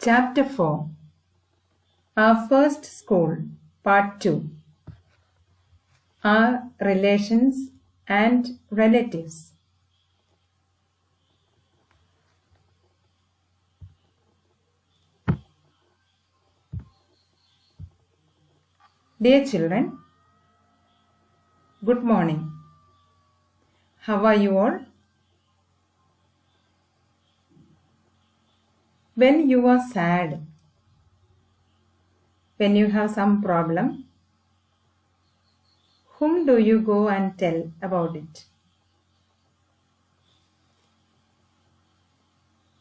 Chapter 4 Our First School Part 2 Our Relations and Relatives. Dear children, good morning. How are you all? When you are sad, when you have some problem, whom do you go and tell about it?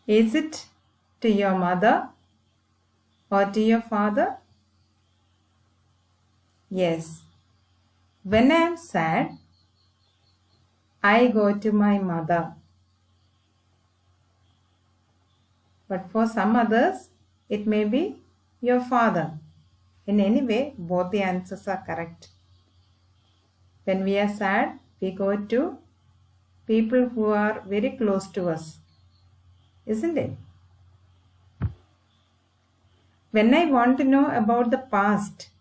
Is it to your mother or to your father? Yes, when I am sad, I go to my mother. But for some others, it may be your father. In any way, both the answers are correct. When we are sad, we go to people who are very close to us. Isn't it? When I want to know about the past,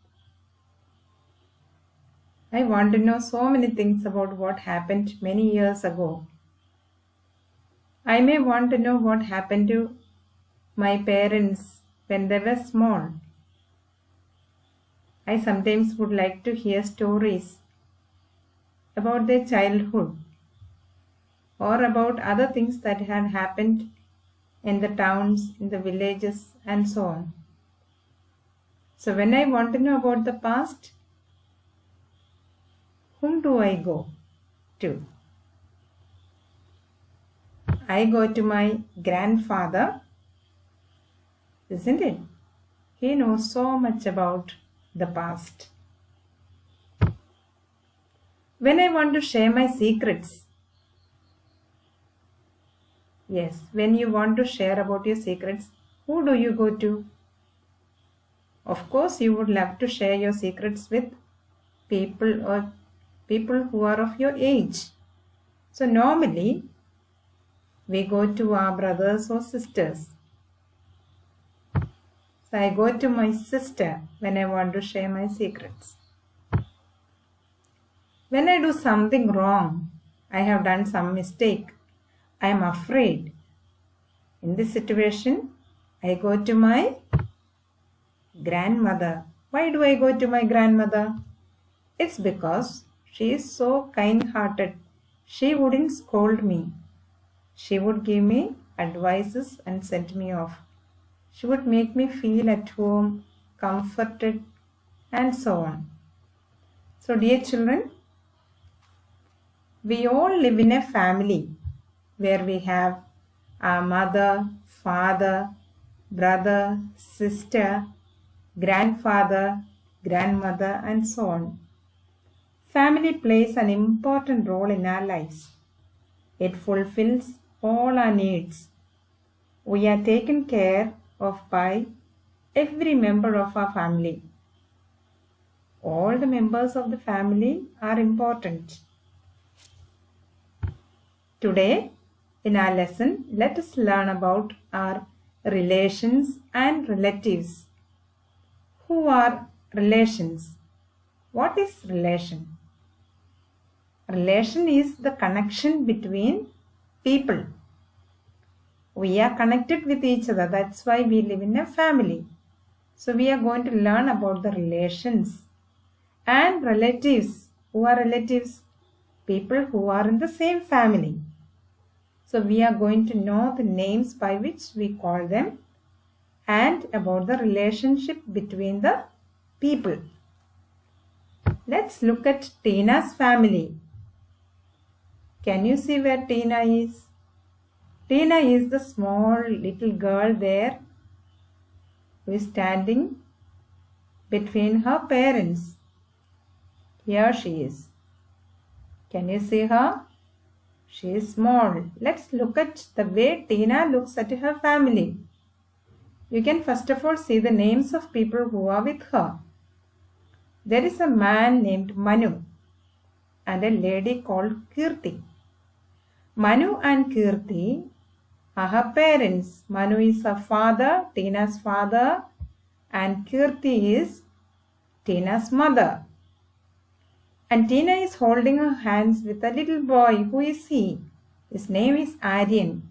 I want to know so many things about what happened many years ago. I may want to know what happened to my parents when they were small. I sometimes would like to hear stories about their childhood or about other things that had happened in the towns, in the villages, and so on. So when I want to know about the past, whom do I go to? I go to my grandfather, isn't it? He knows so much about the past. When I want to share my secrets, yes, when you want to share about your secrets, who do you go to? Of course, you would love to share your secrets with people who are of your age. So normally, we go to our brothers or sisters. So I go to my sister when I want to share my secrets. When I do something wrong, I have done some mistake, I am afraid. In this situation, I go to my grandmother. Why do I go to my grandmother? It's because she is so kind-hearted. She wouldn't scold me. She would give me advices and send me off. She would make me feel at home, comforted, and so on. So dear children, we all live in a family where we have our mother, father, brother, sister, grandfather, grandmother, and so on. Family plays an important role in our lives. It fulfills all our needs. We are taken care of by every member of our family. All the members of the family are important. Today, in our lesson, let us learn about our relations and relatives. Who are relations? What is relation? Relation is the connection between people. We are connected with each other. That's why we live in a family. So we are going to learn about the relations and relatives. Who are relatives? People who are in the same family. So we are going to know the names by which we call them and about the relationship between the people. Let's look at Tina's family. Can you see where Tina is? Tina is the small little girl there who is standing between her parents. Here she is. Can you see her? She is small. Let's look at the way Tina looks at her family. You can first of all see the names of people who are with her. There is a man named Manu and a lady called Kirti. Manu and Kirti are her parents. Manu is her father, Tina's father, and Kirti is Tina's mother. And Tina is holding her hands with a little boy. Who is he? His name is Aryan.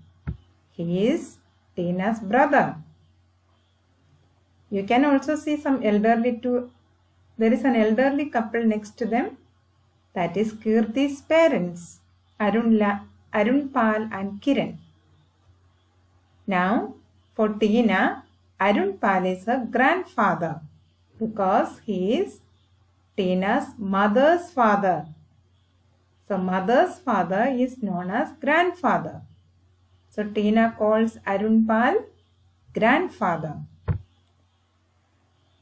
He is Tina's brother. You can also see some elderly too. There is an elderly couple next to them. That is Kirti's parents, Arunpal and Kiran. Now, for Tina, Arunpal is her grandfather because he is Tina's mother's father. So, mother's father is known as grandfather. So, Tina calls Arunpal grandfather.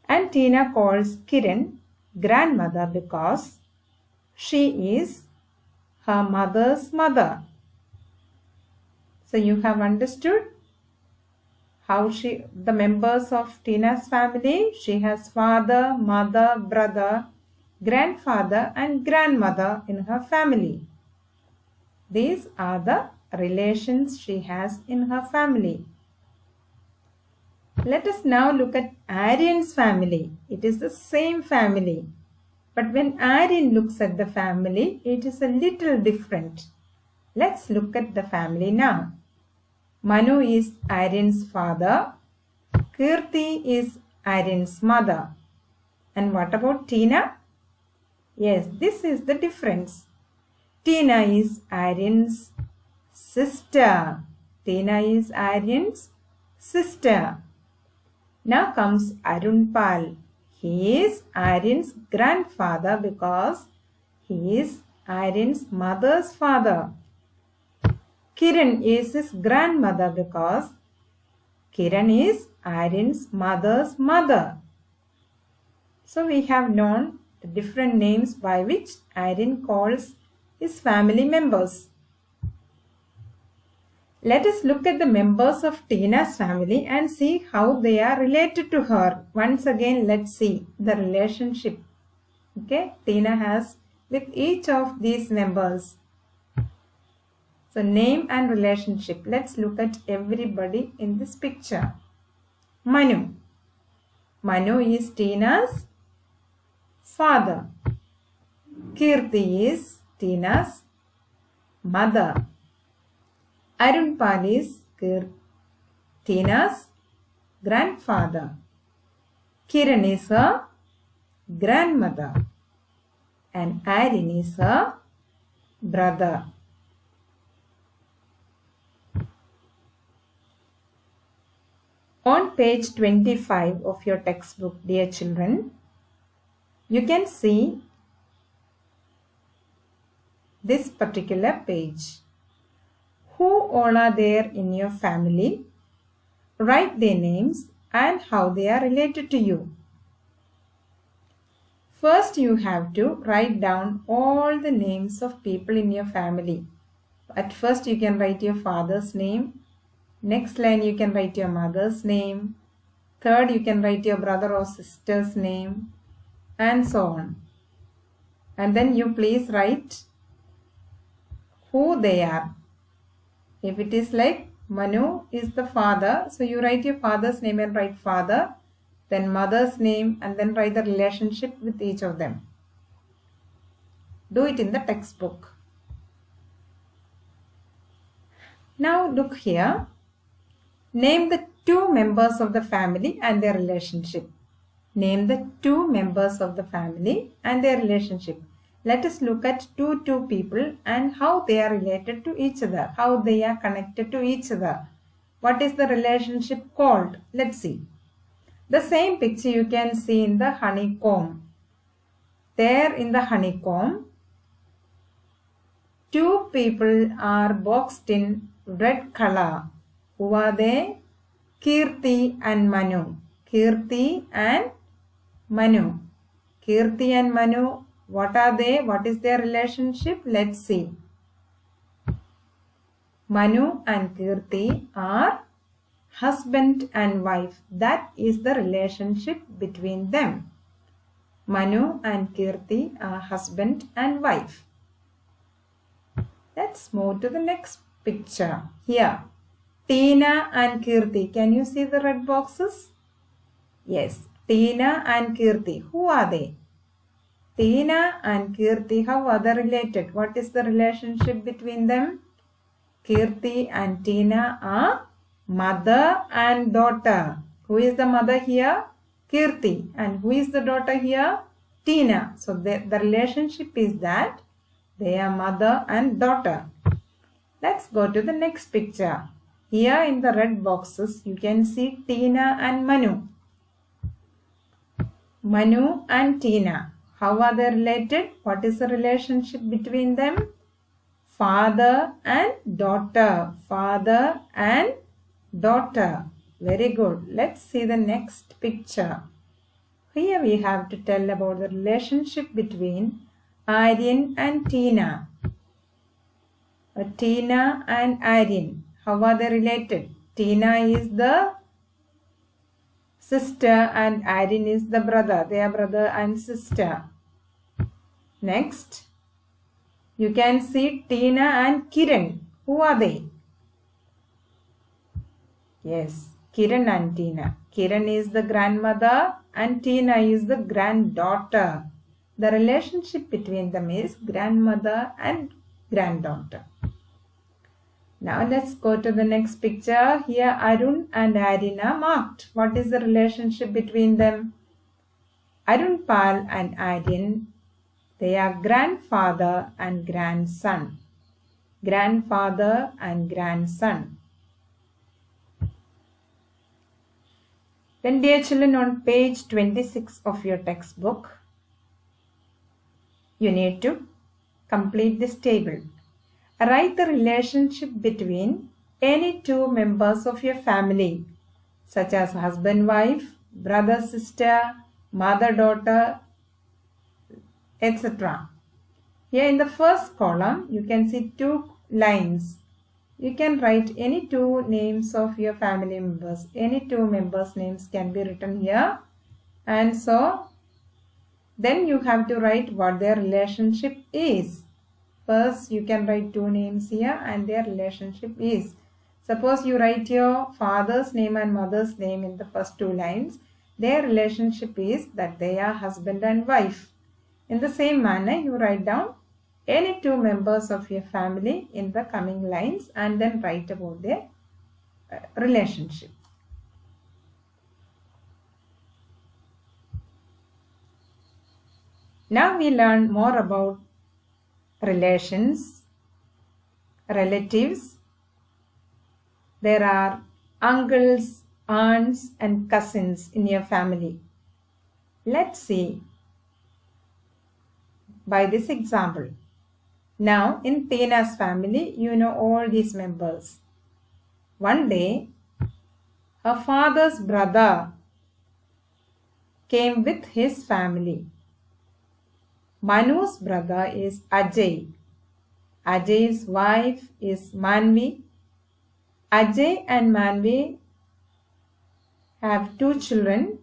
And Tina calls Kiran grandmother because she is her mother's mother. So you have understood how the members of Tina's family, she has father, mother, brother, grandfather and grandmother in her family. These are the relations she has in her family. Let us now look at Aryan's family. It is the same family. But when Aryan looks at the family, it is a little different. Let's look at the family now. Manu is Aryan's father. Kirti is Aryan's mother. And what about Tina? Yes, this is the difference. Tina is Aryan's sister. Tina is Aryan's sister. Now comes Arunpal. He is Aryan's grandfather because he is Aryan's mother's father. Kiran is his grandmother because Kiran is Aryan's mother's mother. So we have known the different names by which Aryan calls his family members. Let us look at the members of Tina's family and see how they are related to her. Once again, let's see the relationship. Okay, Tina has with each of these members. So name and relationship. Let's look at everybody in this picture. Manu. Manu is Tina's father. Kirti is Tina's mother. Arunpal is Tina's grandfather. Kiran is her grandmother. And Aryan is her brother. On page 25 of your textbook, dear children, you can see this particular page. Who all are there in your family? Write their names and how they are related to you. First, you have to write down all the names of people in your family. At first, you can write your father's name. Next line, you can write your mother's name. Third, you can write your brother or sister's name, and so on. And then you please write who they are. If it is like Manu is the father, so you write your father's name and write father, then mother's name, and then write the relationship with each of them. Do it in the textbook. Now look here. Name the two members of the family and their relationship. Name the two members of the family and their relationship. Let us look at two people and how they are related to each other, how they are connected to each other. What is the relationship called? Let's see. The same picture you can see in the honeycomb. There in the honeycomb, two people are boxed in red color. Who are they? Kirti and Manu. Kirti and Manu. Kirti and Manu, what are they? What is their relationship? Let's see. Manu and Kirti are husband and wife. That is the relationship between them. Manu and Kirti are husband and wife. Let's move to the next picture. Here, Tina and Kirti. Can you see the red boxes? Yes, Tina and Kirti. Who are they? Tina and Kirti, how are they related? What is the relationship between them? Kirti and Tina are mother and daughter. Who is the mother here? Kirti. And who is the daughter here? Tina. So the relationship is that they are mother and daughter. Let's go to the next picture. Here in the red boxes, you can see Tina and Manu. Manu and Tina. How are they related? What is the relationship between them? Father and daughter. Father and daughter. Very good. Let's see the next picture. Here we have to tell about the relationship between Aryan and Tina. Tina and Aryan. How are they related? Tina is the sister and Aryan is the brother. They are brother and sister. Next, you can see Tina and Kiran. Who are they? Yes, Kiran and Tina. Kiran is the grandmother and Tina is the granddaughter. The relationship between them is grandmother and granddaughter. Now let's go to the next picture. Here Arun and Aryan are marked. What is the relationship between them? Arun Pal and Aryan, they are grandfather and grandson. Grandfather and grandson. Then dear children, on page 26 of your textbook, you need to complete this table. Write the relationship between any two members of your family, such as husband, wife, brother, sister, mother, daughter, etc. Here in the first column, you can see two lines. You can write any two names of your family members. Any two members' names can be written here. And so, then you have to write what their relationship is. First, you can write two names here and their relationship is. Suppose you write your father's name and mother's name in the first two lines. Their relationship is that they are husband and wife. In the same manner, you write down any two members of your family in the coming lines and then write about their relationship. Now we learn more about relations, relatives. There are uncles, aunts and cousins in your family. Let's see by this example. Now in Tina's family, you know all these members. One day, her father's brother came with his family. Manu's brother is Ajay. Ajay's wife is Manvi. Ajay and Manvi have two children.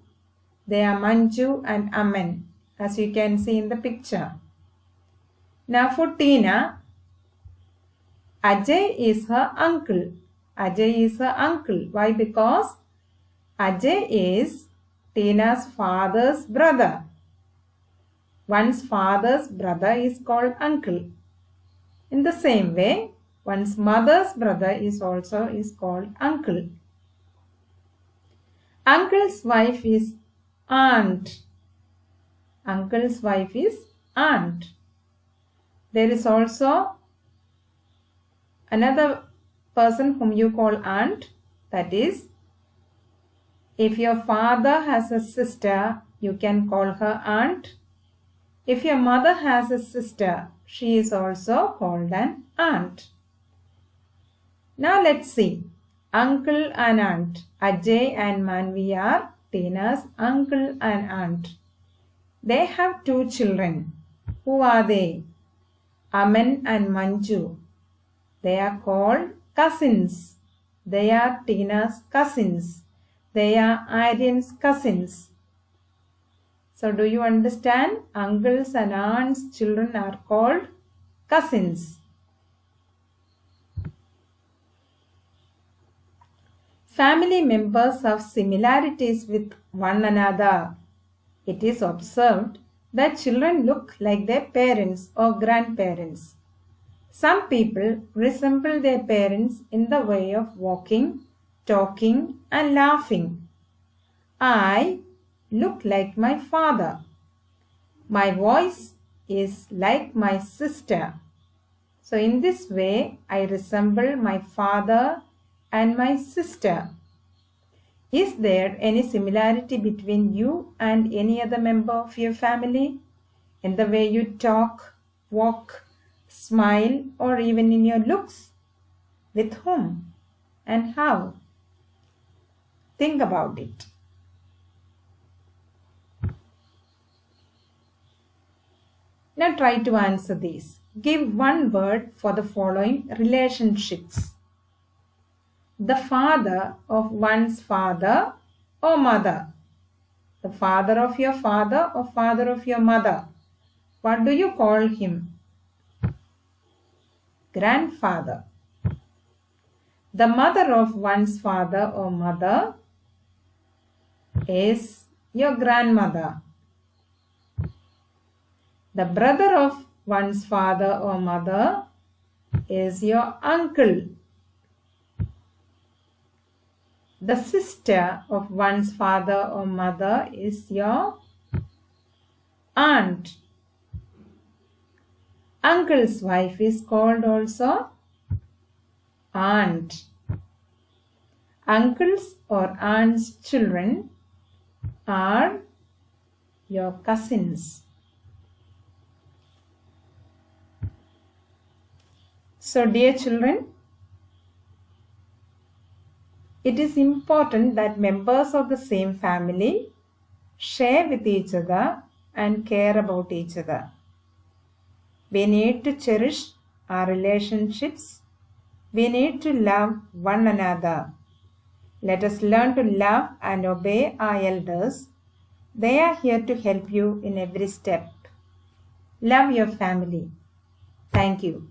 They are Manju and Aman, as you can see in the picture. Now for Tina, Ajay is her uncle. Ajay is her uncle. Why? Because Ajay is Tina's father's brother. One's father's brother is called uncle. In the same way, one's mother's brother is also called uncle. Uncle's wife is aunt. Uncle's wife is aunt. There is also another person whom you call aunt. That is, if your father has a sister, you can call her aunt. If your mother has a sister, she is also called an aunt. Now let's see. Uncle and aunt. Ajay and Manvi are Tina's uncle and aunt. They have two children. Who are they? Aman and Manju. They are called cousins. They are Tina's cousins. They are Aryan's cousins. So do you understand? Uncles and aunts' children are called cousins. Family members have similarities with one another. It is observed that children look like their parents or grandparents. Some people resemble their parents in the way of walking, talking, and laughing. I look like my father. My voice is like my sister. So in this way, I resemble my father and my sister. Is there any similarity between you and any other member of your family? In the way you talk, walk, smile, or even in your looks? With whom and how? Think about it. Now try to answer these. Give one word for the following relationships. The father of one's father or mother. The father of your father or father of your mother. What do you call him? Grandfather. The mother of one's father or mother is your grandmother. The brother of one's father or mother is your uncle. The sister of one's father or mother is your aunt. Uncle's wife is called also aunt. Uncle's or aunt's children are your cousins. So dear children, it is important that members of the same family share with each other and care about each other. We need to cherish our relationships. We need to love one another. Let us learn to love and obey our elders. They are here to help you in every step. Love your family. Thank you.